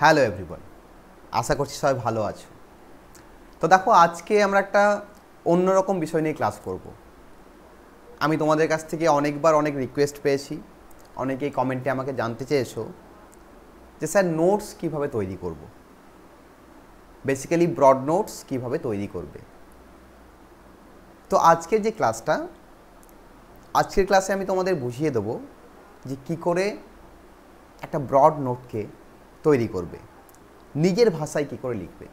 Hello everyone, আশা করছি সবাই ভালো আছো। তো দেখো, আজকে আমরা একটা অন্যরকম বিষয় নিয়ে ক্লাস করব। আমি তোমাদের কাছ থেকে অনেকবার অনেক রিকোয়েস্ট পেয়েছি, অনেকেই কমেন্টে আমাকে জানতে চেয়েছো যে স্যার নোটস কীভাবে তৈরি করব, বেসিক্যালি ব্রড নোটস কীভাবে তৈরি করবে। তো আজকের ক্লাসে আমি তোমাদের বুঝিয়ে দেবো যে কী করে একটা ব্রড নোটকে তৈরি করবে, নিজের ভাষায় কী করে লিখবে।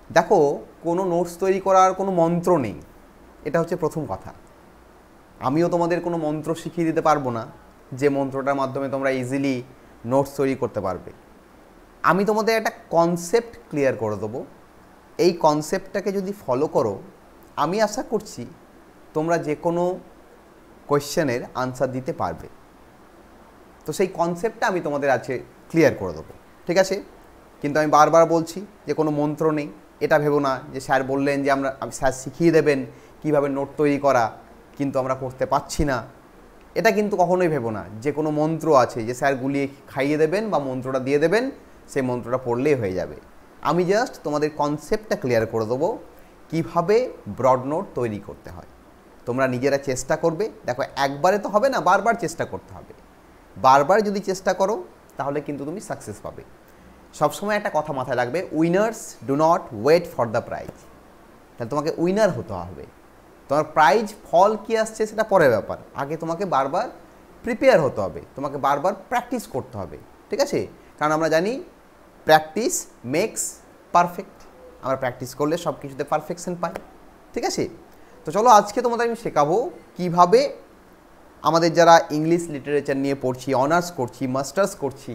দেখো, কোনো নোটস তৈরি করার কোনো মন্ত্র নেই, এটা হচ্ছে প্রথম কথা। আমিও তোমাদের কোনো মন্ত্র শিখিয়ে দিতে পারবো না যে মন্ত্রটার মাধ্যমে তোমরা ইজিলি নোটস তৈরি করতে পারবে। আমি তোমাদের একটা কনসেপ্ট ক্লিয়ার করে দেবো। এই কনসেপ্টটাকে যদি ফলো করো, আমি আশা করছি তোমরা যে কোনো কোয়েশ্চেনের আনসার দিতে পারবে। তো সেই কনসেপ্টটা আমি তোমাদের আজকে ক্লিয়ার করে দেবো, ঠিক আছে? কিন্তু আমি বারবার বলছি যে কোনো মন্ত্র নেই। এটা ভেবো না যে স্যার বললেন যে স্যার শিখিয়ে দেবেন কীভাবে নোট তৈরি করা, কিন্তু আমরা করতে পারছি না। এটা কিন্তু কখনোই ভেবো না যে কোনো মন্ত্র আছে যে স্যার গুলিয়ে খাইয়ে দেবেন বা মন্ত্রটা দিয়ে দেবেন, সেই মন্ত্রটা পড়লেই হয়ে যাবে। আমি জাস্ট তোমাদের কনসেপ্টটা ক্লিয়ার করে দেবো কীভাবে ব্রড নোট তৈরি করতে হয়। তোমরা নিজেরা চেষ্টা করবে। দেখো, একবারে তো হবে না, বারবার চেষ্টা করতে হবে। বারবার যদি চেষ্টা করো তাহলে কিন্তু তুমি সাকসেস পাবে। সবসময় একটা কথা মাথায় রাখবে, winners do not wait for the prize. তাহলে তোমাকে উইনার হতে হবে। তোমার প্রাইজ ফল কী আসছে সেটা পরের ব্যাপার, আগে তোমাকে বারবার প্রিপেয়ার হতে হবে, তোমাকে বারবার প্র্যাকটিস করতে হবে, ঠিক আছে? কারণ আমরা জানি প্র্যাকটিস মেক্স পারফেক্ট। আমরা প্র্যাকটিস করলে সব কিছুতে পারফেকশন পাই, ঠিক আছে? তো চলো, আজকে তোমাদের আমি শেখাবো কীভাবে আমাদের যারা ইংলিশ লিটারেচার নিয়ে পড়ছি, অনার্স করছি, মাস্টার্স করছি,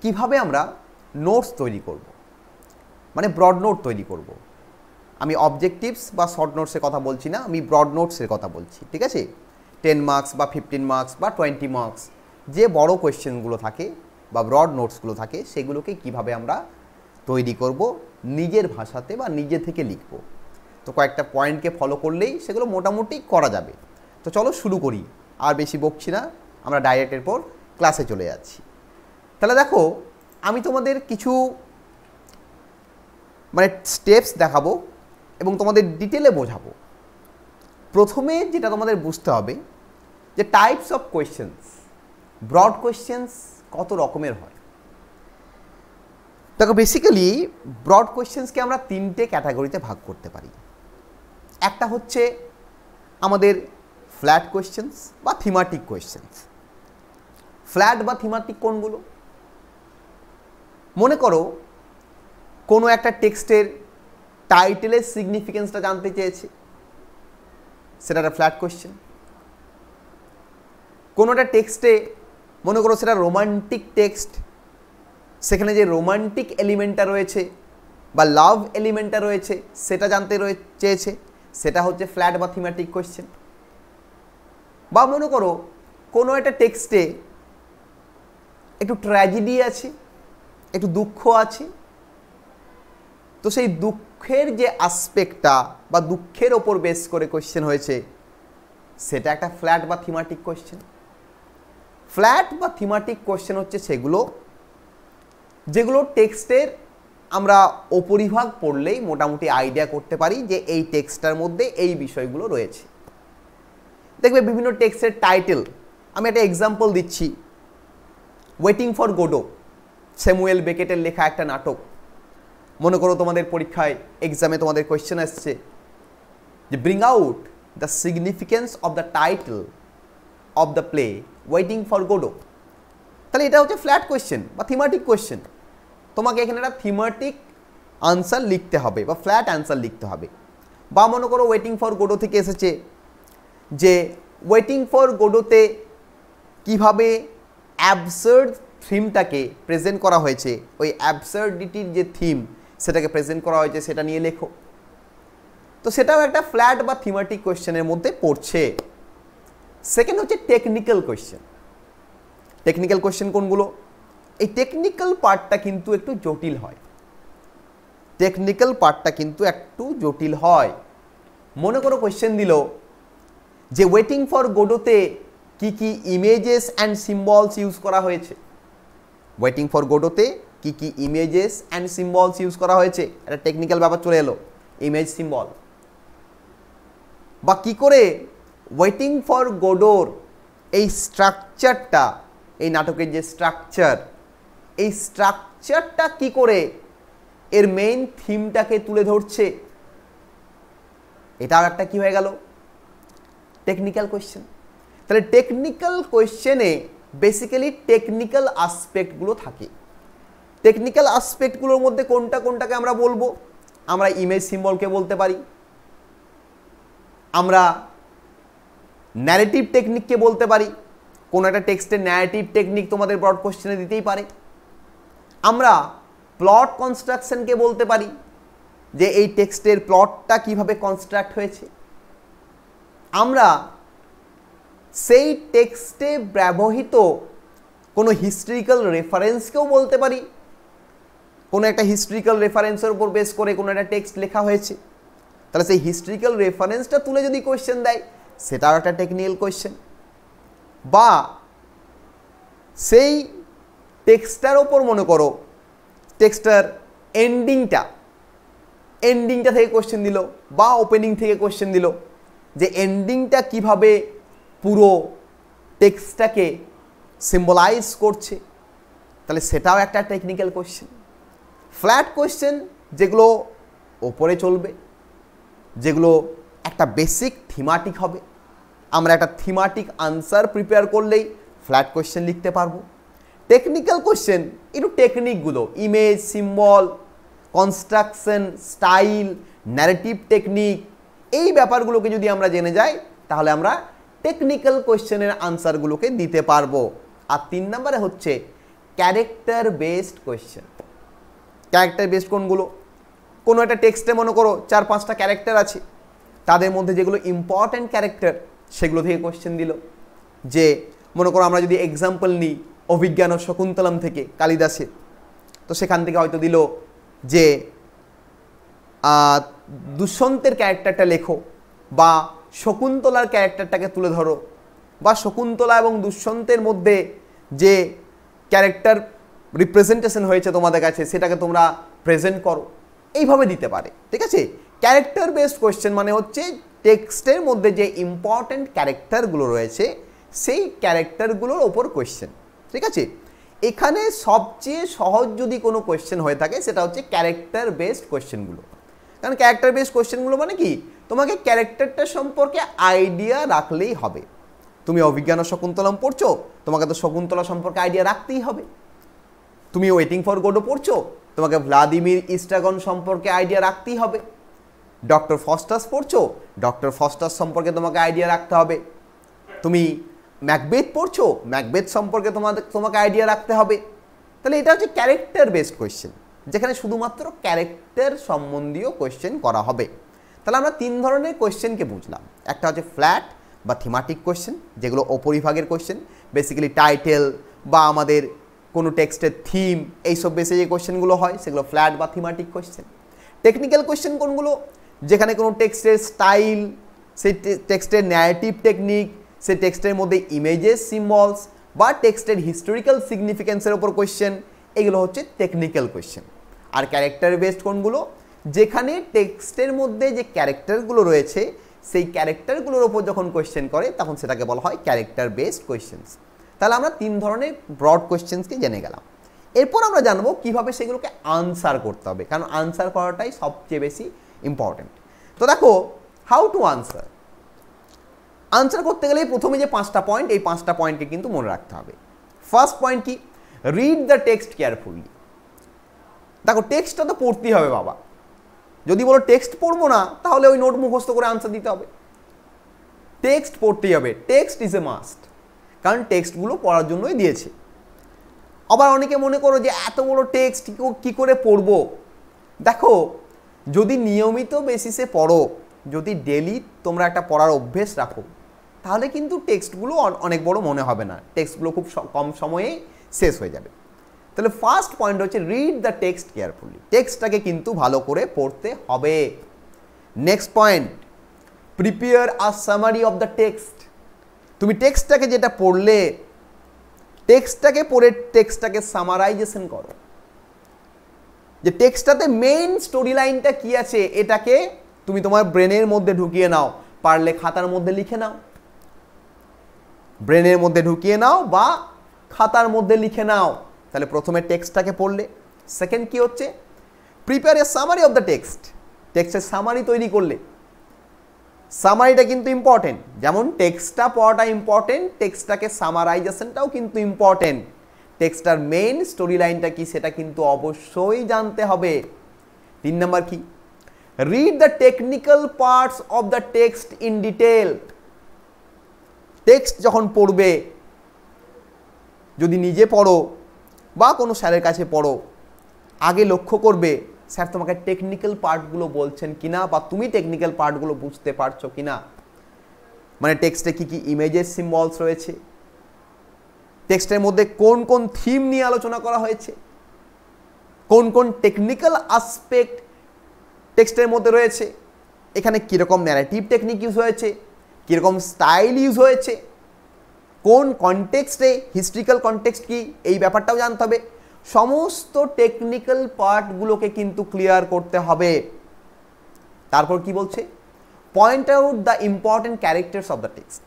কিভাবে আমরা নোটস তৈরি করব, মানে ব্রড নোট তৈরি করব। আমি অবজেক্টিভস বা শর্ট নোটসের কথা বলছি না, আমি ব্রড নোটসের কথা বলছি, ঠিক আছে? 10 মার্কস বা 15 মার্কস বা 20 মার্কস যে বড় কোয়েশ্চেনগুলো থাকে বা ব্রড নোটসগুলো থাকে, সেগুলোকে কিভাবে আমরা তৈরি করব নিজের ভাষাতে বা নিজে থেকে লিখব। তো কয়েকটা পয়েন্টকে ফলো করলেই সেগুলো মোটামুটি করা যাবে। তো চলো শুরু করি, আর বেশি বকছি না, আমরা ডাইরেক্ট এরপর ক্লাসে চলে যাচ্ছি। তাহলে দেখো, আমি তোমাদের কিছু স্টেপস দেখাবো এবং তোমাদের ডিটেলে বোঝাবো। প্রথমে যেটা তোমাদের বুঝতে হবে যে types of questions, broad questions কত রকমের হয়। দেখো, বেসিক্যালি ব্রড কোয়েশ্চেন্সকে আমরা 3টে ক্যাটাগরিতে ভাগ করতে পারি। একটা হচ্ছে আমাদের ফ্ল্যাট কোয়েশ্চেন্স বা থিমাটিক কোয়েশ্চেন্স। ফ্ল্যাট বা থিমাটিক কোনগুলো? মনে করো কোনো একটা টেক্সটের টাইটেলের সিগনিফিকেন্সটা জানতে চেয়েছে, সেটা একটা ফ্ল্যাট কোয়েশ্চেন। কোনো একটা টেক্সটে মনে করো সেটা রোমান্টিক টেক্সট, সেখানে যে রোমান্টিক এলিমেন্টটা রয়েছে বা লাভ এলিমেন্টটা রয়েছে সেটা জানতে চেয়েছে, সেটা হচ্ছে ফ্ল্যাট বা থিমাটিক কোয়েশ্চেন। বা মনে করো কোনো একটা টেক্সটে একটু ট্র্যাজেডি আছে, একটু দুঃখ আছে, তো সেই দুঃখের যে আসপেক্টটা বা দুঃখের ওপর বেস করে কোয়েশ্চেন হয়েছে, সেটা একটা ফ্ল্যাট বা থিমাটিক কোয়েশ্চেন। ফ্ল্যাট বা থিমাটিক কোয়েশ্চেন হচ্ছে যেগুলো টেক্সটের আমরা উপরিভাগ পড়লেই মোটামুটি আইডিয়া করতে পারি যে এই টেক্সটটার মধ্যে এই বিষয়গুলো রয়েছে। দেখবে বিভিন্ন টেক্সটের টাইটেল, আমি একটা এক্সাম্পল দিচ্ছি, ওয়েটিং ফর গোডো, স্যামুয়েল বেকেটের লেখা একটা নাটক। মনে করো তোমাদের পরীক্ষায় এক্সামে তোমাদের কোয়েশ্চেন আসছে যে bring out the significance of the title of the play waiting for Godot. তাহলে এটা হচ্ছে ফ্ল্যাট কোয়েশ্চেন বা থিমাটিক কোয়েশ্চেন। তোমাকে এখানে একটা থিমাটিক আনসার লিখতে হবে বা ফ্ল্যাট আনসার লিখতে হবে। বা মনে করো ওয়েটিং ফর গোডো থেকে এসেছে যে ওয়েটিং ফর গোডোতে কীভাবে অ্যাবসার্ড থিমটাকে প্রেজেন্ট করা হয়েছে, ওই অ্যাবসার্ডিটির যে থিম সেটাকে প্রেজেন্ট করা হয়েছে, সেটা নিয়ে লেখো। তো সেটাও একটা ফ্ল্যাট বা থিমাটিক কোয়েশ্চেনের মধ্যে পড়ছে। সেকেন্ড হচ্ছে টেকনিক্যাল কোয়েশ্চেন। টেকনিক্যাল কোয়েশ্চেন কোনগুলো? এই টেকনিক্যাল পার্টটা কিন্তু একটু জটিল হয়। মনে করো কোয়েশ্চেন দিল যে ওয়েটিং ফর গোডোতে কি কি ইমেজেস অ্যান্ড সিম্বলস ইউজ করা হয়েছে, ওয়েটিং ফর গোডোতে কি কি ইমেজেস অ্যান্ড সিম্বলস ইউজ করা হয়েছে, একটা টেকনিক্যাল ব্যাপার চলে এলো, ইমেজ সিম্বল। বা কি করে ওয়েটিং ফর গোডোর এই স্ট্রাকচারটা, এই নাটকের যে স্ট্রাকচার, এই স্ট্রাকচারটা কি করে এর মেইন থিমটাকে তুলে ধরছে, এটাও একটা কি হয়ে গেল, টেকনিক্যাল কোয়েশ্চেন। তাহলে টেকনিক্যাল কোয়েশ্চেনে বেসিক্যালি টেকনিক্যাল আসপেক্টগুলো থাকে। টেকনিক্যাল আসপেক্টগুলোর মধ্যে কোনটা কোনটাকে আমরা বলবো, আমরা ইমেজ সিম্বলকে বলতে পারি, আমরা ন্যারেটিভ টেকনিককে বলতে পারি, কোনো একটা টেক্সটের ন্যারেটিভ টেকনিক তোমাদের ব্রড কোশ্চেনে দিতেই পারে। আমরা প্লট কনস্ট্রাকশনকে বলতে পারি, যে এই টেক্সটের প্লটটা কিভাবে কনস্ট্রাক্ট হয়েছে। আমরা সেই টেক্সটে ব্যবহৃত কোনো হিস্ট্রিক্যাল রেফারেন্সকেও বলতে পারি, কোনো একটা হিস্ট্রিক্যাল রেফারেন্সের উপর বেস করে কোনো একটা টেক্সট লেখা হয়েছে, তাহলে সেই হিস্ট্রিক্যাল রেফারেন্সটা তুলে যদি কোয়েশ্চেন দেয় সেটাও একটা টেকনিক্যাল কোয়েশ্চেন। বা সেই টেক্সটার ওপর মনে করো টেক্সটার এন্ডিংটা থেকে কোয়েশ্চেন দিল, বা ওপেনিং থেকে কোয়েশ্চেন দিল, যে এন্ডিংটা কিভাবে পুরো টেক্সটটাকে সিম্বলাইজ করছে, তাহলে সেটাও একটা টেকনিক্যাল কোয়েশ্চেন। ফ্ল্যাট কোয়েশ্চেন যেগুলো ওপরে চলবে, যেগুলো একটা বেসিক থিমাটিক হবে, আমরা একটা থিমাটিক আনসার প্রিপেয়ার করলেই ফ্ল্যাট কোয়েশ্চেন লিখতে পারবো। টেকনিক্যাল কোয়েশ্চেন একটু টেকনিকগুলো, image, symbol, construction, style, narrative technique, এই ব্যাপারগুলোকে যদি আমরা জেনে যাই তাহলে আমরা টেকনিক্যাল কোয়েশ্চেনের আনসারগুলোকে দিতে পারবো। আর 3 নম্বরে হচ্ছে character based question. Character based কোনগুলো, কোনো একটা টেক্সটে মনে করো 4-5টা ক্যারেক্টার আছে, তাদের মধ্যে যেগুলো ইম্পর্ট্যান্ট ক্যারেক্টার সেগুলো থেকে কোয়েশ্চেন দিল। যে মনে করো আমরা যদি এক্সাম্পল নিই অভিজ্ঞান ও শকুন্তলম থেকে কালিদাসের, তো সেখান থেকে হয়তো দিল যে দুষ্যন্তের ক্যারেক্টারটা লেখো, বা শকুন্তলার ক্যারেক্টারটাকে তুলে ধরো, বা শকুন্তলা এবং দুষ্যন্তের মধ্যে যে ক্যারেক্টার রিপ্রেজেন্টেশন হয়েছে তোমাদের কাছে সেটাকে তোমরা প্রেজেন্ট করো, এইভাবে দিতে পারে। ঠিক আছে, ক্যারেক্টার বেসড কোয়েশ্চেন মানে হচ্ছে টেক্সটের মধ্যে যে ইম্পর্ট্যান্ট ক্যারেক্টারগুলো রয়েছে সেই ক্যারেক্টারগুলোর ওপর কোয়েশ্চেন। ঠিক আছে, এখানে সবচেয়ে সহজ যদি কোনো কোয়েশ্চেন হয়ে থাকে সেটা হচ্ছে ক্যারেক্টার বেসড কোয়েশ্চেনগুলো। কারণ ক্যারেক্টার বেসড কোয়েশ্চেনগুলো মানে কি, তোমাকে ক্যারেক্টারটা সম্পর্কে আইডিয়া রাখলেই হবে। তুমি অভিজ্ঞান ও শকুন্তলম পড়ছো, তোমাকে তো শকুন্তলা সম্পর্কে আইডিয়া রাখতেই হবে। তুমি ওয়েটিং ফর গোডো পড়ছো, তোমাকে ভ্লাদিমির ইস্ট্রাগন সম্পর্কে আইডিয়া রাখতেই হবে। ডক্টর ফস্টাস পড়ছো, ডক্টর ফস্টাস সম্পর্কে তোমাকে আইডিয়া রাখতে হবে। তুমি ম্যাকবেথ পড়ছো, ম্যাকবেথ সম্পর্কে তোমাকে আইডিয়া রাখতে হবে। তাহলে এটা হচ্ছে ক্যারেক্টার বেসড কোয়েশ্চেন, যেখানে শুধুমাত্র ক্যারেক্টার সম্বন্ধীয় কোয়েশ্চেন করা হবে। তাহলে আমরা 3 ধরনের কোয়েশ্চেনকে বুঝলাম। একটা হচ্ছে ফ্ল্যাট বা থিমাটিক কোয়েশ্চেন, যেগুলো অপরিভাগের কোয়েশ্চেন, বেসিক্যালি টাইটেল বা আমাদের কোনো টেক্সটের থিম, এইসব বেসে যে কোয়েশ্চেনগুলো হয় সেগুলো ফ্ল্যাট বা থিমাটিক কোয়েশ্চেন। টেকনিক্যাল কোয়েশ্চেন কোনগুলো, যেখানে কোনো টেক্সটের স্টাইল, সেই টেক্সটের ন্যারেটিভ টেকনিক, সেই টেক্সটের মধ্যে ইমেজেস, সিম্বলস বা টেক্সটের হিস্টোরিক্যাল সিগনিফিক্যান্সের ওপর কোয়েশ্চেন, এগুলো হচ্ছে টেকনিক্যাল কোয়েশ্চেন। আর ক্যারেক্টার বেসড কোনগুলো, যেখানে টেক্সটের মধ্যে যে ক্যারেক্টারগুলো রয়েছে সেই ক্যারেক্টারগুলোর ওপর যখন কোয়েশ্চেন করে তখন সেটাকে বলা হয় ক্যারেক্টার বেসড কোয়েশ্চেন্স। তাহলে আমরা 3 ধরনের ব্রড কোয়েশ্চেন্সকে জেনে গেলাম। এরপর আমরা জানবো কিভাবে সেগুলোকে আনসার করতে হবে, কারণ আনসার করাটাই সবচেয়ে বেশি ইম্পর্টেন্ট। তো দেখো, হাউ টু আনসার। আনসার করতে গেলে প্রথমে যে 5টা পয়েন্ট, এই 5টা পয়েন্টকে কিন্তু মনে রাখতে হবে। ফার্স্ট পয়েন্ট কি, রিড দ্য টেক্সট কেয়ারফুলি। দেখো, টেক্সটটা তো পড়তেই হবে বাবা। যদি বলো টেক্সট পড়বো না, তাহলে ওই নোট মুখস্থ করে আনসার দিতে হবে। টেক্সট পড়তেই হবে, টেক্সট ইজ এ মাস্ট, কারণ টেক্সটগুলো পড়ার জন্যই দিয়েছে। আবার অনেকে মনে করো যে এত বড় টেক্সট কি করে পড়বো। দেখো, যদি নিয়মিত বেসিসে পড়ো, যদি ডেলি তোমরা একটা পড়ার অভ্যেস রাখো, তাহলে কিন্তু টেক্সটগুলো অনেক বড় মনে হবে না, টেক্সটগুলো খুব কম সময়েই শেষ হয়ে যাবে। তাহলে ফার্স্ট পয়েন্ট হচ্ছে রিড দ্য টেক্সট কেয়ারফুলি, টেক্সটটাকে কিন্তু ভালো করে পড়তে হবে। Next point, prepare a summary of the text. তুমি টেক্সটটাকে যেটা পড়লে টেক্সটটাকে পড়ে টেক্সটটাকে সামারাইজেশন করো, যে টেক্সটটাতে মেইন স্টোরি লাইনটা কি আছে এটাকে তুমি তোমার ব্রেনের মধ্যে ঢুকিয়ে নাও, পারলে খাতার মধ্যে লিখে নাও, ব্রেনের মধ্যে ঢুকিয়ে নাও বা খাতার মধ্যে লিখে নাও। তাহলে প্রথমে টেক্সটটাকে পড়লে। সেকেন্ড কি হচ্ছে, prepare a summary of the text, টেক্সটের সামারি তৈরি করলে। সামারিটা কিন্তু ইম্পর্টেন্ট, যেমন টেক্সটটা পড়াটা ইম্পর্টেন্ট, টেক্সটটাকে সামারাইজেশনটাও কিন্তু ইম্পর্টেন্ট। টেক্সটটার মেইন স্টোরি লাইনটা কি সেটা কিন্তু অবশ্যই জানতে হবে। 3 নাম্বার কি, read the technical parts of the text in detail. Text যখন পড়বে, যদি নিজে পড়ো বা কোনো স্যারের কাছে পড়ো, আগে লক্ষ্য করবে স্যার তোমাকে টেকনিক্যাল পার্টগুলো বলছেন কিনা বা তুমি টেকনিক্যাল পার্টগুলো বুঝতে পারছো কিনা। মানে টেক্সটে কি কি ইমেজেস সিম্বলস রয়েছে, টেক্সটের মধ্যে কোন কোন থিম নিয়ে আলোচনা করা হয়েছে, কোন কোন টেকনিক্যাল আসপেক্ট টেক্সটের মধ্যে রয়েছে, এখানে কীরকম ন্যারেটিভ টেকনিক ইউজ হয়েছে, কীরকম স্টাইল ইউজ হয়েছে, কোন কনটেক্সটে, হিস্ট্রিক্যাল কনটেক্সট কি, এই ব্যাপারটাও জানতে হবে। সমস্ত টেকনিক্যাল পার্টগুলোকে কিন্তু ক্লিয়ার করতে হবে। তারপর কি বলছে, point out the important characters of the text.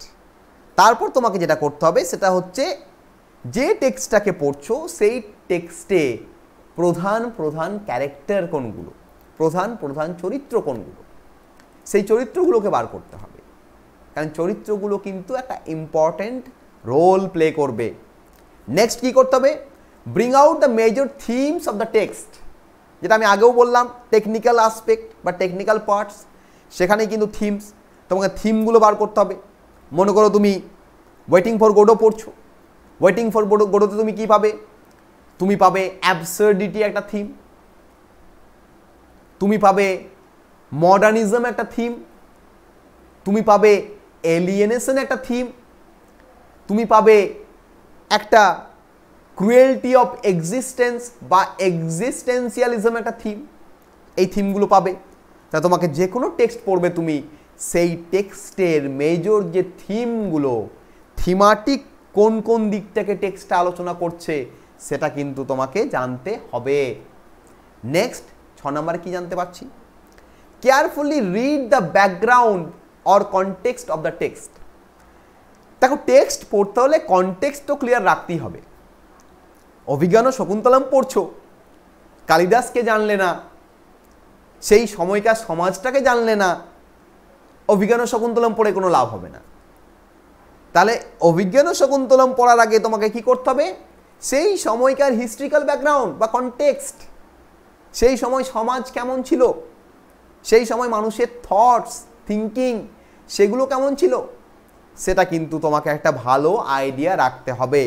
তারপর তোমাকে যেটা করতে হবে সেটা হচ্ছে যে টেক্সটটাকে পড়ছো সেই টেক্সটে প্রধান প্রধান ক্যারেক্টার কোনগুলো, প্রধান প্রধান চরিত্র কোনগুলো, সেই চরিত্রগুলোকে বার করতে হবে, কারণ চরিত্রগুলো কিন্তু একটা ইম্পর্টেন্ট রোল প্লে করবে। নেক্সট কি করতে হবে, bring out the major themes of the text, যেটা আমি আগেও বললাম টেকনিক্যাল আসপেক্ট বা টেকনিক্যাল পার্টস, সেখানেই কিন্তু থিমস, তোমাকে থিমগুলো বার করতে হবে। মনে করো তুমি ওয়েটিং ফর গোডো পড়ছো, ওয়েটিং ফর গোডোতে তুমি কি পাবে, তুমি পাবে অ্যাবসার্ডিটি একটা থিম, তুমি পাবে মডার্নিজম একটা থিম, তুমি পাবে এলিয়েনেশন একটা থিম, তুমি পাবে একটা ক্রুয়েলটি অফ এক্সিস্টেন্স বা এক্সিস্টেন্সিয়ালিজম একটা থিম, এই থিমগুলো পাবে। তা তোমাকে যে কোনো টেক্সট পড়বে তুমি সেই টেক্সটের মেজর যে থিমগুলো, থিমাটিক কোন কোন দিকটাকে টেক্সটটা আলোচনা করছে সেটা কিন্তু তোমাকে জানতে হবে। নেক্সট 6 নম্বরে কি জানতে পারছি, carefully read the background or context of the text. দেখো টেক্সট পড়তে হলে কনটেক্সট তো ক্লিয়ার রাখতেই হবে। অভিজ্ঞান ও শকুন্তলম পড়ছো, কালিদাসকে জানলে না, সেই সময়কার সমাজটাকে জানলে না, অভিজ্ঞান ও শকুন্তলম পড়ে কোনো লাভ হবে না। তাহলে অভিজ্ঞান ও শকুন্তলম পড়ার আগে তোমাকে কি করতে হবে, সেই সময়কার হিস্ট্রিক্যাল ব্যাকগ্রাউন্ড বা কনটেক্সট, সেই সময় সমাজ কেমন ছিল, সেই সময় মানুষের থটস থিঙ্কিং সেগুলো কেমন ছিল, সেটা কিন্তু তোমাকে একটা ভালো আইডিয়া রাখতে হবে।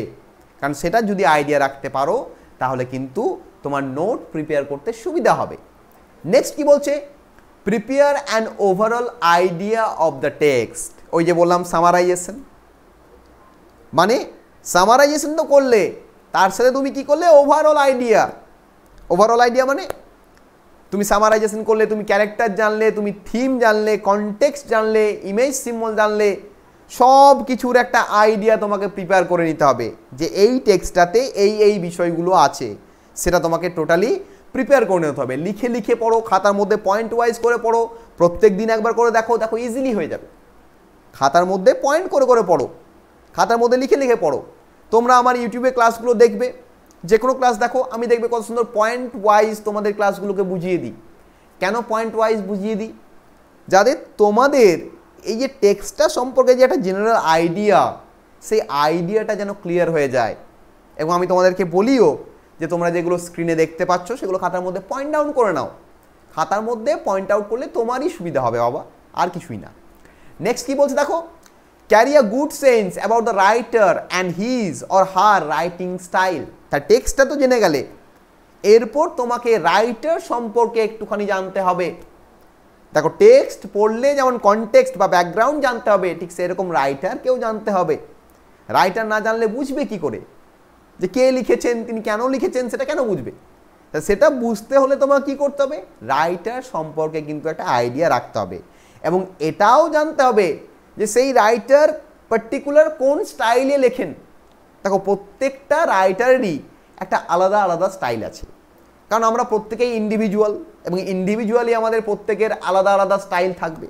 কারণ সেটা যদি আইডিয়া রাখতে পারো তাহলে কিন্তু তোমার নোট প্রিপেয়ার করতে সুবিধা হবে। নেক্সট কি বলছে, prepare an overall idea of the text. ওই যে বললাম সামারাইজেশন, মানে সামারাইজেশন তো করলে তার সাথে তুমি কি করলে, ওভারঅল আইডিয়া। ওভারঅল আইডিয়া মানে তুমি সামারাইজেশন করলে, তুমি ক্যারেক্টার জানলে, তুমি থিম জানলে, কনটেক্সট জানলে, ইমেজ সিম্বল জানলে, সব কিছুর একটা আইডিয়া তোমাকে প্রিপেয়ার করে নিতে হবে যে এই টেক্সটটাতে এই এই বিষয়গুলো আছে, সেটা তোমাকে টোটালি প্রিপেয়ার করে নিতে হবে। লিখে লিখে পড়ো, খাতার মধ্যে পয়েন্ট ওয়াইজ করে পড়ো, প্রত্যেক দিন একবার করে দেখো, দেখো ইজিলি হয়ে যাবে। খাতার মধ্যে পয়েন্ট করে করে পড়ো, খাতার মধ্যে লিখে লিখে পড়ো। তোমরা আমার ইউটিউবে ক্লাসগুলো দেখবে, যে কোনো ক্লাস দেখো, আমি দেখবে কত সুন্দর পয়েন্ট ওয়াইজ তোমাদের ক্লাসগুলোকে বুঝিয়ে দিই। কেন পয়েন্ট ওয়াইজ বুঝিয়ে দিই, যাদের তোমাদের এই যে টেক্সটটা সম্পর্কে যে একটা জেনারেল আইডিয়া, সেই আইডিয়াটা যেন ক্লিয়ার হয়ে যায়। এবং আমি তোমাদেরকে বলিও যে তোমরা যেগুলো স্ক্রিনে দেখতে পাচ্ছ সেগুলো খাতার মধ্যে পয়েন্ট ডাউন করে নাও। খাতার মধ্যে পয়েন্ট আউট করলে তোমারই সুবিধা হবে বাবা, আর কিছুই না। নেক্সট কি বলছে দেখো, carry a good sense about the writer and his or her writing style. তার টেক্সটটা তো জেনে গেলে, এরপর তোমাকে রাইটার সম্পর্কে একটুখানি জানতে হবে। দেখো টেক্সট পড়লে যেমন কনটেক্সট বা ব্যাকগ্রাউন্ড জানতে হবে, ঠিক সেরকম রাইটারকেও জানতে হবে। রাইটার না জানলে বুঝবে কি করে যে কে লিখেছেন, তিনি কেন লিখেছেন, সেটা কেন বুঝবে? তা সেটা বুঝতে হলে তোমার কি করতে হবে, রাইটার সম্পর্কে কিন্তু একটা আইডিয়া রাখতে হবে। এবং এটাও জানতে হবে যে সেই রাইটার পার্টিকুলার কোন স্টাইলে লেখেন। দেখো প্রত্যেকটা রাইটারেরই একটা আলাদা আলাদা স্টাইল আছে, কারণ আমরা প্রত্যেকেই ইন্ডিভিজুয়াল এবং ইন্ডিভিজুয়ালি আমাদের প্রত্যেকের আলাদা আলাদা স্টাইল থাকবে।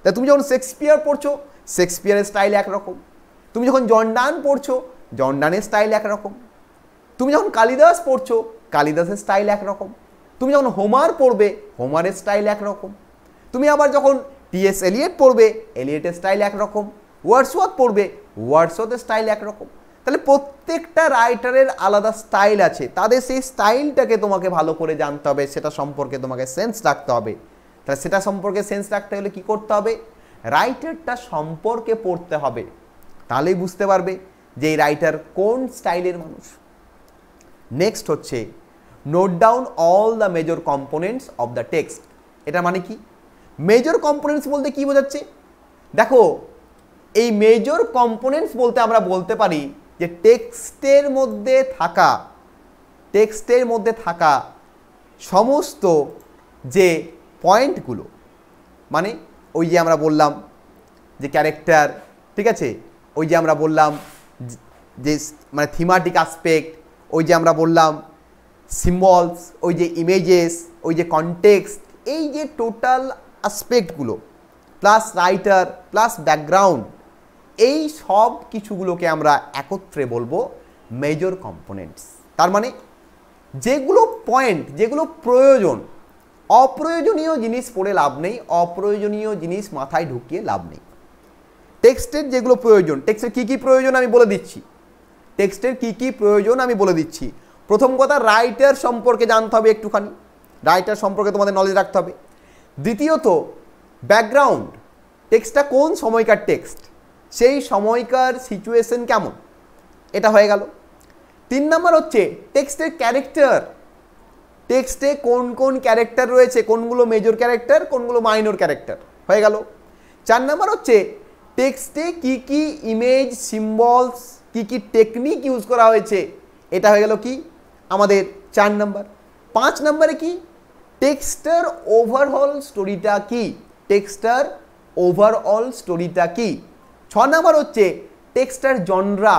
তাই তুমি যখন শেক্সপিয়ার পড়ছো, শেক্সপিয়ারের স্টাইল একরকম, তুমি যখন জন ডান পড়ছো, জন ডানের স্টাইল একরকম, তুমি যখন কালিদাস পড়ছো, কালিদাসের স্টাইল একরকম, তুমি যখন হোমার পড়বে, হোমারের স্টাইল একরকম, তুমি আবার যখন টি.এস. এলিয়ট পড়বে, এলিয়টের স্টাইল একরকম, ওয়ার্ডসওয়ার্থ পড়বে, ওয়ার্ডসওয়ার্থের স্টাইল একরকম। তাহলে প্রত্যেকটা রাইটারের আলাদা স্টাইল আছে, তাদের সেই স্টাইলটাকে তোমাকে ভালো করে জানতে হবে, সেটা সম্পর্কে তোমাকে সেন্স রাখতে হবে। তাহলে সেটা সম্পর্কে সেন্স রাখতে হলে কী করতে হবে? রাইটারটা সম্পর্কে পড়তে হবে, তাহলেই বুঝতে পারবে যে এই রাইটার কোন স্টাইলের মানুষ। নেক্সট হচ্ছে note down all the major components of the text. এটা মানে কি? মেজর কম্পোনেন্টস বলতে কি বোঝাচ্ছে? দেখো, এই মেজর কম্পোনেন্টস বলতে আমরা বলতে পারি যে টেক্সটের মধ্যে থাকা সমস্ত যে পয়েন্টগুলো, মানে ওই যে আমরা বললাম যে ক্যারেক্টার, ঠিক আছে, ওই যে আমরা বললাম যে মানে থিমাটিক অ্যাসপেক্ট, ওই যে আমরা বললাম সিম্বলস, ওই যে ইমেজেস, ওই যে কনটেক্সট, এই যে টোটাল অ্যাসপেক্টগুলো প্লাস রাইটার প্লাস ব্যাকগ্রাউন্ড, এই সব কিছুগুলোকে আমরা একত্রে বলবো মেজর কম্পোনেন্টস। তার মানে যেগুলো পয়েন্ট, যেগুলো প্রয়োজন, অপ্রয়োজনীয় জিনিস পড়ে লাভ নেই, অপ্রয়োজনীয় জিনিস মাথায় ঢুকিয়ে লাভ নেই। টেক্সটের যেগুলো প্রয়োজন, টেক্সটের কী কী প্রয়োজন আমি বলে দিচ্ছি। প্রথম কথা, রাইটার সম্পর্কে জানতে হবে একটুখানি, রাইটার সম্পর্কে তোমাদের নলেজ রাখতে হবে। দ্বিতীয়ত, ব্যাকগ্রাউন্ড, টেক্সটটা কোন সময়কার টেক্সট, সেই সময়কার সিচুয়েশন কেমন, এটা হয়ে গেল। 3 নম্বর হচ্ছে টেক্সটের ক্যারেক্টার, টেক্সটে কোন কোন ক্যারেক্টার রয়েছে, কোনগুলো মেজর ক্যারেক্টার, কোনগুলো মাইনর ক্যারেক্টার, হয়ে গেল। 4 নম্বর হচ্ছে টেক্সটে কি কি ইমেজ, সিম্বলস, কি কি টেকনিক ইউজ করা হয়েছে, এটা হয়ে গেল কি আমাদের 4 নম্বর। 5 নম্বরে কি টেক্সটের ওভারঅল স্টোরিটা কি, 6 নম্বর হচ্ছে টেক্সটের জনরা,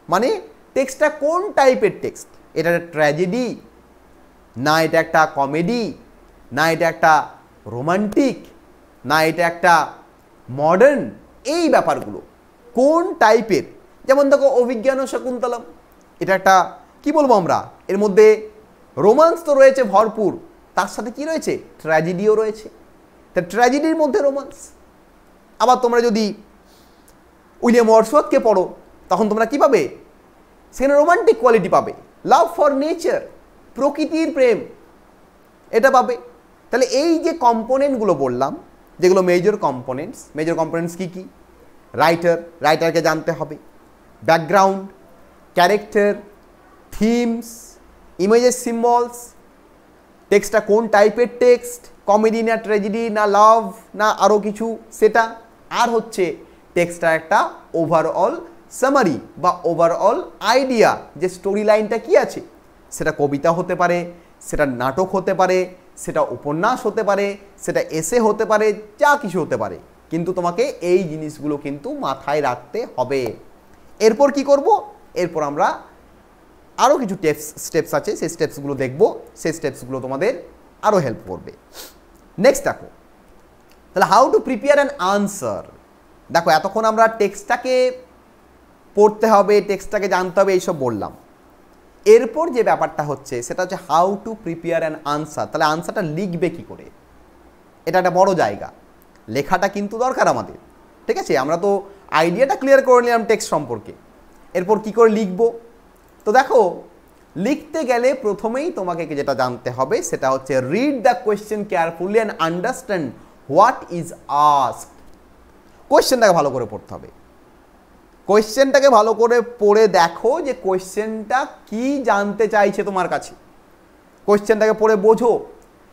মানে টেক্সটটা কোন টাইপের টেক্সট, এটা ট্র্যাজেডি না, এটা একটা কমেডি না, এটা একটা রোমান্টিক না, এটা একটা মডার্ন, এই ব্যাপারগুলো কোন টাইপের। যেমন দেখো অভিজ্ঞান ও শকুন্তলম, এটা একটা কি বলবো আমরা, এর মধ্যে রোমান্স তো রয়েছে ভরপুর, তার সাথে কি রয়েছে, ট্র্যাজেডিও রয়েছে, তা ট্র্যাজেডির মধ্যে রোমান্স। আবার তোমরা যদি উইলিয়াম ওয়ার্ডসওয়ার্থকে পড়ো, তখন তোমরা কি পাবে, সেখানে রোমান্টিক কোয়ালিটি পাবে, লাভ ফর নেচার, প্রকৃতির প্রেম, এটা পাবে। তাহলে এই যে কম্পোনেন্টগুলো বললাম, যেগুলো মেজর কম্পোনেন্টস কি কি, রাইটারকে জানতে হবে, background, character, themes, images, symbols, টেক্সটটা কোন টাইপের টেক্সট, কমেডি না ট্র্যাজেডি না লাভ না আরও কিছু সেটা, আর হচ্ছে টেক্সটটা একটা ওভারঅল সামারি বা ওভারঅল আইডিয়া, যে স্টোরি লাইনটা কি আছে, সেটা কবিতা হতে পারে, সেটা নাটক হতে পারে, সেটা উপন্যাস হতে পারে, সেটা এসে হতে পারে, যা কিছু হতে পারে, কিন্তু তোমাকে এই জিনিসগুলো কিন্তু মাথায় রাখতে হবে। এরপর কি করব, এরপর আমরা আরও কিছু স্টেপস আছে, সেই স্টেপসগুলো দেখব, সেই স্টেপসগুলো তোমাদের আরও হেল্প করবে। নেক্সট দেখো, তাহলে how to prepare an answer. দেখো, এতক্ষণ আমরা টেক্সটটাকে পড়তে হবে, টেক্সটটাকে জানতে হবে, এইসব বললাম। এরপর যে ব্যাপারটা হচ্ছে সেটা হচ্ছে how to prepare an answer. তাহলে আনসারটা লিখবে কি করে, এটা একটা বড় জায়গা, লেখাটা কিন্তু দরকার আমাদের, ঠিক আছে। আমরা তো আইডিয়াটা ক্লিয়ার করে নিলাম টেক্সট সম্পর্কে, এরপর কি করে লিখব। তো দেখো, লিখতে গেলে প্রথমেই তোমাকে যেটা জানতে হবে সেটা হচ্ছে read the question carefully and understand what is asked. কোয়েশ্চেনটাকে ভালো করে পড়তে হবে, কোয়েশ্চেনটাকে ভালো করে পড়ে দেখো যে কোয়েশ্চেনটা কি জানতে চাইছে তোমার কাছে, কোয়েশ্চেনটাকে পড়ে বোঝো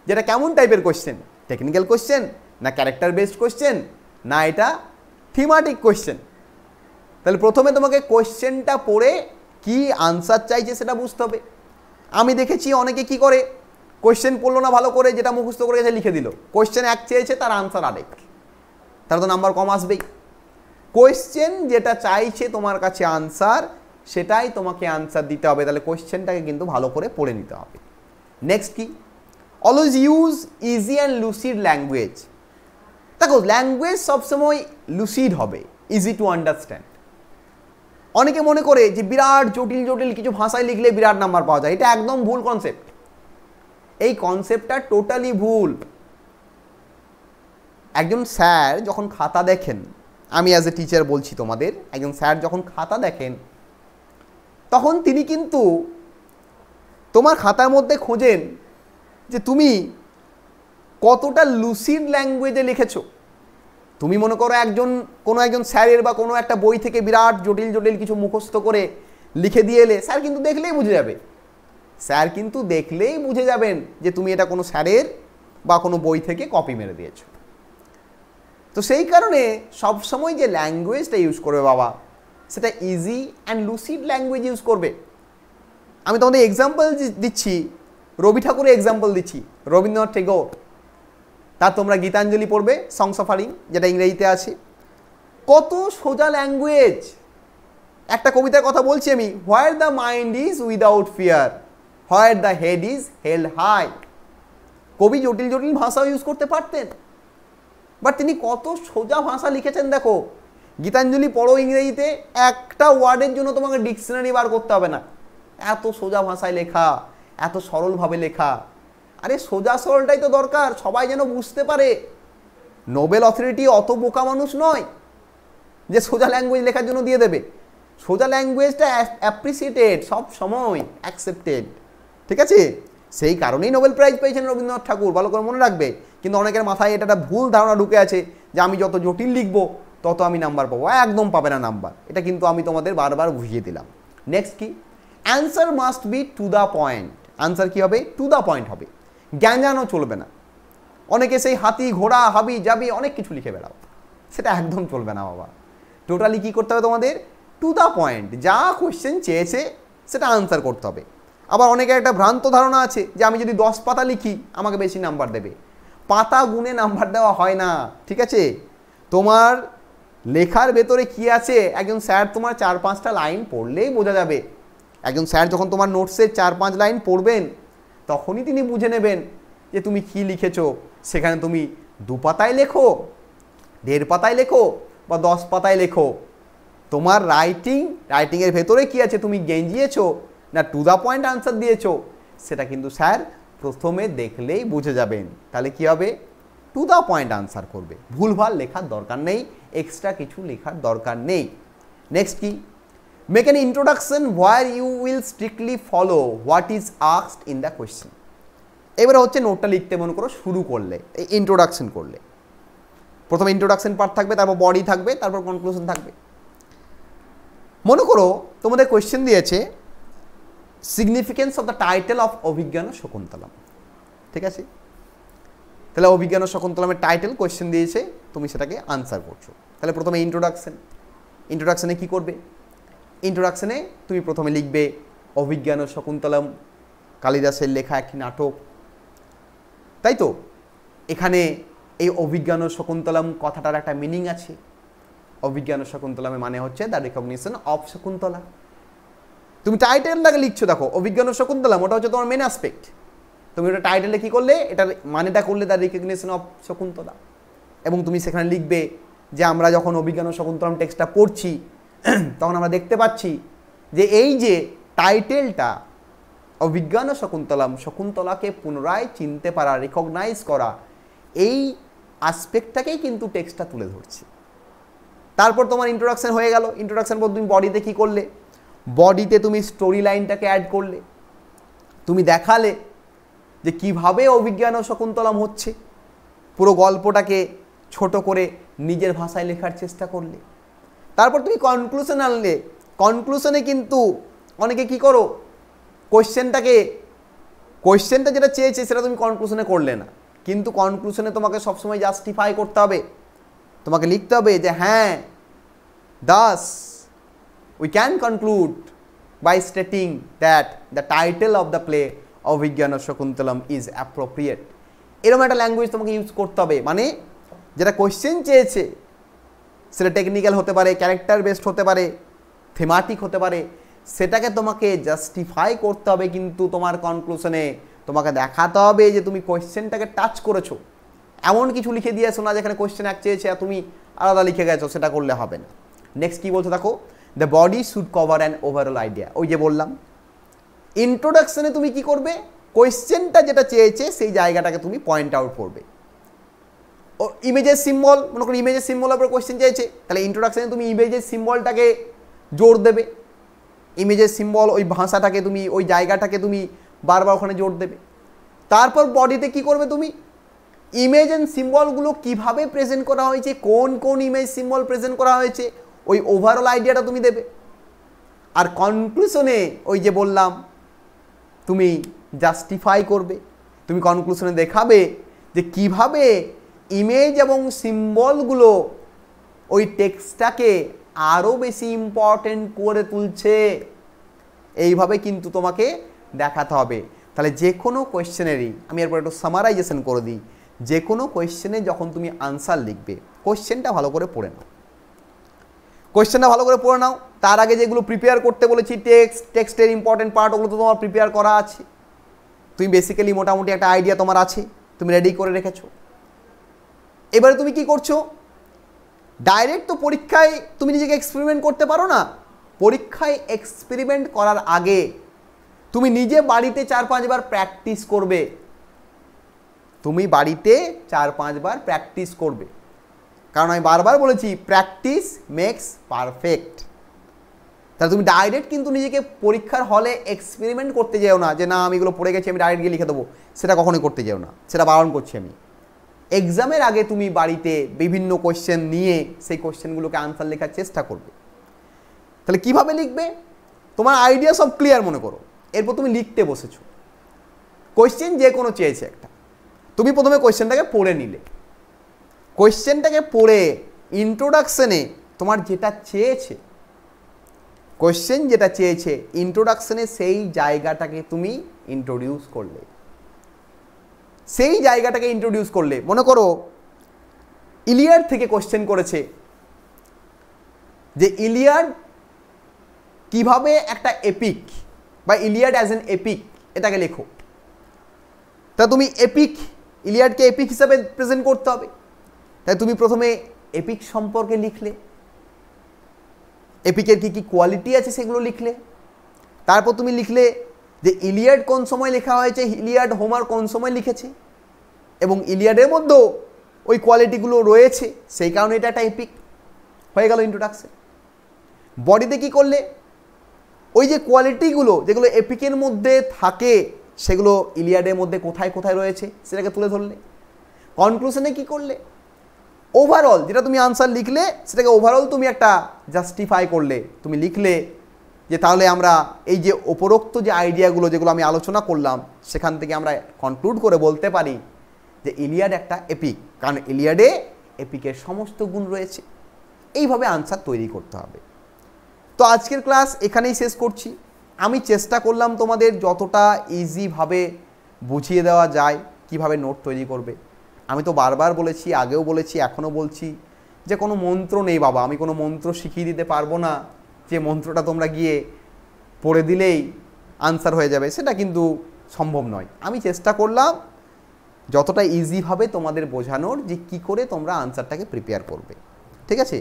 যেটা কেমন টাইপের কোয়েশ্চেন, টেকনিক্যাল কোয়েশ্চেন না ক্যারেক্টার বেসড কোয়েশ্চেন না এটা থিমাটিক কোয়েশ্চেন। তাহলে প্রথমে তোমাকে কোয়েশ্চেনটা পড়ে কি আনসার চাইছে সেটা বুঝতে হবে। আমি দেখেছি অনেকে কি করে, কোয়েশ্চেন পড়লো না ভালো করে, যেটা মুখস্থ করে গেছে লিখে দিল, কোয়েশ্চেন এক চেয়েছে তার আনসার আরেক, তার তো নাম্বার কম আসবেই। কোয়েশ্চেন যেটা চাইছে তোমার কাছে আনসার, সেটাই তোমাকে আনসার দিতে হবে। তাহলে কোয়েশ্চেনটাকে কিন্তু ভালো করে পড়ে নিতে হবে। নেক্সট কি, always use easy and lucid language. দেখো ল্যাঙ্গুয়েজ সবসময় লুসিড হবে, ইজি টু আন্ডারস্ট্যান্ড। অনেকে মনে করে যে বিরাট জটিল জটিল কিছু ভাষায় লিখলে বিরাট নাম্বার পাওয়া যায়, এটা একদম ভুল কনসেপ্ট। এই কনসেপ্টটা টোটালি ভুল। একজন স্যার যখন খাতা দেখেন, আমি অ্যাজ এ টিচার বলছি তোমাদের, একজন স্যার যখন খাতা দেখেন তখন তিনি কিন্তু তোমার খাতার মধ্যে খোঁজেন যে তুমি কতটা লুসিড ল্যাঙ্গুয়েজে লিখেছো। তুমি মনে করো কোনো একজন স্যারের বা কোনো একটা বই থেকে বিরাট জটিল জটিল কিছু মুখস্থ করে লিখে দিয়ে এলে, স্যার কিন্তু দেখলেই বুঝে যাবে। স্যার কিন্তু দেখলেই বুঝে যাবেন যে তুমি এটা কোনো স্যারের বা কোনো বই থেকে কপি মেরে দিয়েছো। তো সেই কারণে সবসময় যে ল্যাঙ্গুয়েজটা ইউজ করবে বাবা, সেটা easy and lucid language use করবে। আমি তোমাদের এক্সাম্পল দিচ্ছি, রবি ঠাকুরের এক্সাম্পল দিচ্ছি, রবীন্দ্রনাথ টেগোর। তার তোমরা গীতাঞ্জলি পড়বে, সংস অফারিং, যেটা ইংরেজিতে আছে। কত সোজা ল্যাঙ্গুয়েজ। একটা কবিতার কথা বলছি আমি, where the mind is without fear, where the head is held high. কবি জটিল জটিল ভাষাও ইউজ করতে পারতেন, বাট তিনি কত সোজা ভাষা লিখেছেন। দেখো গীতাঞ্জলি পড়ো ইংরেজিতে, একটা ওয়ার্ডের জন্য তোমাকে ডিকশনারি বার করতে হবে না, এত সোজা ভাষায় লেখা, এত সরলভাবে লেখা। আরে সোজা সরলটাই তো দরকার, সবাই যেন বুঝতে পারে। নোবেল অথরিটি অত বোকা মানুষ নয় যে সোজা ল্যাঙ্গুয়েজ লেখার জন্য দিয়ে দেবে। সোজা ল্যাঙ্গুয়েজটা অ্যাপ্রিসিয়েটেড, সব সময় অ্যাকসেপ্টেড, ঠিক আছে? সেই কারণেই নোবেল প্রাইজ পেয়েছেন রবীন্দ্রনাথ ঠাকুর, ভালো করে মনে রাখবে। কিন্তু অনেকের মাথায় এটা একটা ভুল ধারণা ঢুকে আছে যে আমি যত জটিল লিখবো তত আমি নাম্বার পাবো। একদম পাবে না নাম্বার, এটা কিন্তু আমি তোমাদের বারবার বুঝিয়ে দিলাম। নেক্সট কি, answer must be to the point. Answer কি হবে? টু দ্য পয়েন্ট হবে, জ্ঞানজানও চলবে না। অনেকে সেই হাতি ঘোড়া হাবি জাবি অনেক কিছু লিখে বেড়াও, সেটা একদম চলবে না বাবা। টোটালি কি করতে হবে তোমাদের? টু দ্য পয়েন্ট, যা কোয়েশ্চেন চেয়েছে সেটা আনসার করতে হবে। আবার অনেকের একটা ভ্রান্ত ধারণা আছে যে আমি যদি 10 পাতা লিখি আমাকে বেশি নাম্বার দেবে। পাতা গুনে নাম্বার দেওয়া হয় না, ঠিক আছে? তোমার লেখার ভেতরে কি আছে একজন স্যার তোমার 4-5টা লাইন পড়লেই বোঝা যাবে। একজন স্যার যখন তোমার নোটসের 4-5 লাইন পড়বেন তখনই তিনি বুঝে নেবেন যে তুমি কি লিখেছো। সেখানে তুমি 2 পাতায় লেখো, 1.5 পাতায় লেখো বা 10 পাতায় লেখো, তোমার রাইটিংয়ের ভেতরে কি আছে তুমি গেঞ্জিয়েছো না টু দ্য পয়েন্ট আনসার দিয়েছো, সেটা কিন্তু স্যার প্রথমে দেখলেই বুঝে যাবেন। তাহলে কি হবে? টু দ্য পয়েন্ট আনসার করবে, ভুলভাল লেখার দরকার নেই, এক্সট্রা কিছু লেখার দরকার নেই। নেক্সট কি, make an introduction where you will strictly follow what is asked in the question. এবারে হচ্ছে নোটটা লিখতে মনে করো শুরু করলে, এই ইন্ট্রোডাকশন করলে, প্রথমে ইন্ট্রোডাকশন পার্ট থাকবে, তারপর বডি থাকবে, তারপর কনক্লুশন থাকবে। মনে করো তোমাদের কোয়েশ্চেন দিয়েছে significance of the title of Abhijnana Shakuntalam, ঠিক আছে? তাহলে অভিজ্ঞান শকুন্তলমের টাইটেল কোয়েশ্চেন দিয়েছে, তুমি সেটাকে আনসার করছো। তাহলে প্রথমে ইন্ট্রোডাকশনে কি করবে? ইন্ট্রোডাকশনে তুমি প্রথমে লিখবে অভিজ্ঞান শকুন্তলম কালিদাসের লেখা একটি নাটক, তাই তো? এখানে এই অভিজ্ঞান শকুন্তলম কথাটার একটা মিনিং আছে। অভিজ্ঞান শকুন্তলমের মানে হচ্ছে দ্য রিকগনিশন অফ শকুন্তলা। তুমি টাইটেলটাকে লিখছো, দেখো অভিজ্ঞান শকুন্তলম, ওটা হচ্ছে তোমার মেন অ্যাসপেক্ট। তুমি ওটা টাইটেলে কী করলে, এটার মানেটা করলে দ্য রিকগনিশন অফ শকুন্তলা। এবং তুমি সেখানে লিখবে যে আমরা যখন অভিজ্ঞান শকুন্তলম টেক্সটটা পড়ছি তখন আমরা দেখতে পাচ্ছি যে এই যে টাইটেলটা অভিজ্ঞান শকুন্তলম, শকুন্তলাকে পুনরায় চিনতে পারা, রিকগনাইজ করা, এই অ্যাসপেক্টটাকেই কিন্তু টেক্সটটা তুলে ধরছে। তারপর তোমার ইন্ট্রোডাকশন হয়ে গেল। ইন্ট্রোডাকশন পর তুমি বডিতে কী করলে? বডিতে তুমি স্টোরি লাইনটাকে অ্যাড করলে, তুমি দেখালে যে কিভাবে অভিজ্ঞান শকুন্তলম হচ্ছে, পুরো গল্পটাকে ছোট করে নিজের ভাষায় লেখার চেষ্টা করলে। তারপর তুমি কনক্লুশন আনলে। কনক্লুশনে কিন্তু অনেকে কি করো, কোয়েশ্চেনটা যেটা চেয়েছে সেটা তুমি কনক্লুশনে করলে না, কিন্তু কনক্লুশনে তোমাকে সবসময় জাস্টিফাই করতে হবে। তোমাকে লিখতে হবে যে হ্যাঁ, thus we can conclude by stating that the title of the play Abhigyan Shakuntalam is appropriate। এরকম একটা ল্যাঙ্গুয়েজ তোমাকে ইউজ করতে হবে, মানে যেটা কোয়েশ্চেন চেয়েছে সেটা টেকনিক্যাল হতে পারে, ক্যারেক্টার বেসড হতে পারে, থিমাটিক হতে পারে, সেটাকে তোমাকে জাস্টিফাই করতে হবে, কিন্তু তোমার কনক্লুশনে তোমাকে দেখাতে হবে যে তুমি কোয়েশ্চেনটাকে টাচ করেছো। এমন কিছু লিখে দিয়েছো না যেখানে কোয়েশ্চেন এক চেয়েছে আর তুমি আলাদা লিখে গেছো, সেটা করলে হবে না। নেক্সট কি বলছো দেখো, the body should cover an overall idea. ওই যে বললাম ইন্ট্রোডাকশনে তুমি কি করবে, কোয়েশ্চেনটা যেটা চেয়েছে সেই জায়গাটাকে তুমি পয়েন্ট আউট করবে। ও ইমেজের সিম্বল, মনে করো ইমেজের সিম্বলের উপর কোয়েশ্চেন চেয়েছে, তাহলে ইন্ট্রোডাকশনে তুমি ইমেজের সিম্বলটাকে জোর দেবে, ইমেজের সিম্বল ওই ভাষাটাকে তুমি ওই জায়গাটাকে তুমি বারবার ওখানে জোর দেবে। তারপর বডিতে কি করবে, তুমি ইমেজ অ্যান্ড সিম্বলগুলো কীভাবে প্রেজেন্ট করা হয়েছে, কোন কোন ইমেজ সিম্বল প্রেজেন্ট করা হয়েছে, ওই ওভারঅল আইডিয়াটা তুমি দেবে। আর কনক্লুশনে ওই যে বললাম তুমি জাস্টিফাই করবে, তুমি কনক্লুশনে দেখাবে যে কিভাবে ইমেজ এবং সিম্বলগুলো ওই টেক্সটটাকে আরও বেশি ইম্পর্টেন্ট করে তুলছে। এইভাবে কিন্তু তোমাকে দেখাতে হবে। তাহলে যে কোনো কোয়েশ্চেনেরই, আমি এরপর একটু সামারাইজেশন করে দিই, যে কোনো কোয়েশ্চেনে যখন তুমি আনসার লিখবে কোয়েশ্চেনটা ভালো করে পড়ে নাও, কোয়েশ্চেনটা ভালো করে পড়ে নাও। তার আগে যেগুলো প্রিপেয়ার করতে বলেছি টেক্সটের ইম্পর্টেন্ট পার্ট, ওগুলো তো তোমার প্রিপেয়ার করা আছে। তুমি বেসিক্যালি মোটামুটি একটা আইডিয়া তোমার আছে, তুমি রেডি করে রেখেছো। এবারে তুমি কি করছো, ডাইরেক্ট তো পরীক্ষায় তুমি নিজেকে এক্সপেরিমেন্ট করতে পারো না। পরীক্ষায় এক্সপেরিমেন্ট করার আগে তুমি নিজে বাড়িতে 4-5 বার প্র্যাকটিস করবে। তুমি বাড়িতে 4-5 বার প্র্যাকটিস করবে, কারণ আমি বারবার বলেছি প্র্যাকটিস মেক্স পারফেক্ট। তাহলে তুমি ডাইরেক্ট কিন্তু নিজেকে পরীক্ষার হলে এক্সপেরিমেন্ট করতে যেও না, যে না আমি এগুলো পড়ে গেছি আমি ডাইরেক্ট গিয়ে লিখে দেবো, সেটা কখনোই করতে যেও না, সেটা বারণ করছি আমি। এক্সামের আগে তুমি বাড়িতে বিভিন্ন কোয়েশ্চেন নিয়ে সেই কোয়েশ্চেনগুলোকে আনসার লেখার চেষ্টা করবে। তাহলে কিভাবে লিখবে, তোমার আইডিয়া সব ক্লিয়ার মনে করো, এরপর তুমি লিখতে বসেছো। কোয়েশ্চেন যে কোনো চেয়েছে একটা, তুমি প্রথমে কোয়েশ্চেনটাকে পড়ে নিলে, কোয়েশ্চেনটাকে পড়ে ইন্ট্রোডাকশনে তোমার যেটা চেয়েছে, কোয়েশ্চেন যেটা চেয়েছে ইন্ট্রোডাকশনে সেই জায়গাটাকে তুমি ইন্ট্রোডিউস করলে, সেই জায়গাটাকে ইন্ট্রোডিউস করলে। মনে করো ইলিয়াড থেকে কোয়েশ্চেন করেছে যে ইলিয়াড কিভাবে একটা এপিক বা ইলিয়াড অ্যাজ এন এপিক এটাকে লেখো। তা তুমি এপিক, ইলিয়াডকে এপিক হিসাবে প্রেজেন্ট করতে হবে, তাই তুমি প্রথমে এপিক সম্পর্কে লিখলে, এপিকের কী কী কোয়ালিটি আছে সেগুলো লিখলে। তারপর তুমি লিখলে যে ইলিয়াড কোন সময় লেখা হয়েছে, ইলিয়াড হোমার কোন সময় লিখেছে, এবং ইলিয়াডের মধ্যেও ওই কোয়ালিটিগুলো রয়েছে, সেই কারণে এটা একটা এপিক হয়ে গেল ইন্ট্রোডাকশন। বডিতে কি করলে, ওই যে কোয়ালিটিগুলো যেগুলো এপিকের মধ্যে থাকে সেগুলো ইলিয়াডের মধ্যে কোথায় কোথায় রয়েছে সেটাকে তুলে ধরলে। কনক্লুশনে কি করলে, ওভারঅল যেটা তুমি আনসার লিখলে সেটাকে ওভারঅল তুমি একটা জাস্টিফাই করলে। তুমি লিখলে যে তাহলে আমরা এই যে উপরোক্ত যে আইডিয়াগুলো যেগুলো আমি আলোচনা করলাম সেখান থেকে আমরা কনক্লুড করে বলতে পারি যে ইলিয়াড একটা এপিক, কারণ ইলিয়াডে এপিকের সমস্ত গুণ রয়েছে। এইভাবে আনসার তৈরি করতে হবে। তো আজকের ক্লাস এখানেই শেষ করছি। আমি চেষ্টা করলাম তোমাদের যতটা ইজিভাবে বুঝিয়ে দেওয়া যায় কিভাবে নোট তৈরি করবে। আমি তো বারবার বলেছি, আগেও বলেছি, এখনও বলছি যে কোনো মন্ত্র নেই বাবা, আমি কোনো মন্ত্র শিখিয়ে দিতে পারবো না যে মন্ত্রটা তোমরা গিয়ে পড়ে দিলেই আনসার হয়ে যাবে, সেটা কিন্তু সম্ভব নয়। আমি চেষ্টা করলাম যতটা ইজিভাবে তোমাদের বোঝানোর যে কি করে তোমরা আনসারটাকে প্রিপেয়ার করবে, ঠিক আছে।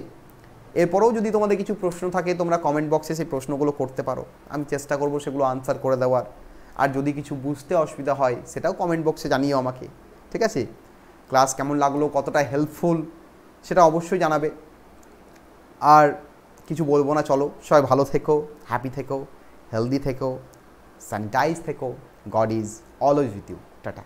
এরপরেও যদি তোমাদের কিছু প্রশ্ন থাকে তোমরা কমেন্ট বক্সে সেই প্রশ্নগুলো করতে পারো, আমি চেষ্টা করব সেগুলো আনসার করে দেওয়ার। আর যদি কিছু বুঝতে অসুবিধা হয় সেটাও কমেন্ট বক্সে জানিও আমাকে, ঠিক আছে। ক্লাস কেমন লাগলো, কতটা হেল্পফুল সেটা অবশ্যই জানাবে। আর কিছু বলবো না, চলো সবাই ভালো থেকো, হ্যাপি থেকো, হেলদি থেকো, স্যানিটাইজ থেকো। God is always with you. Tata.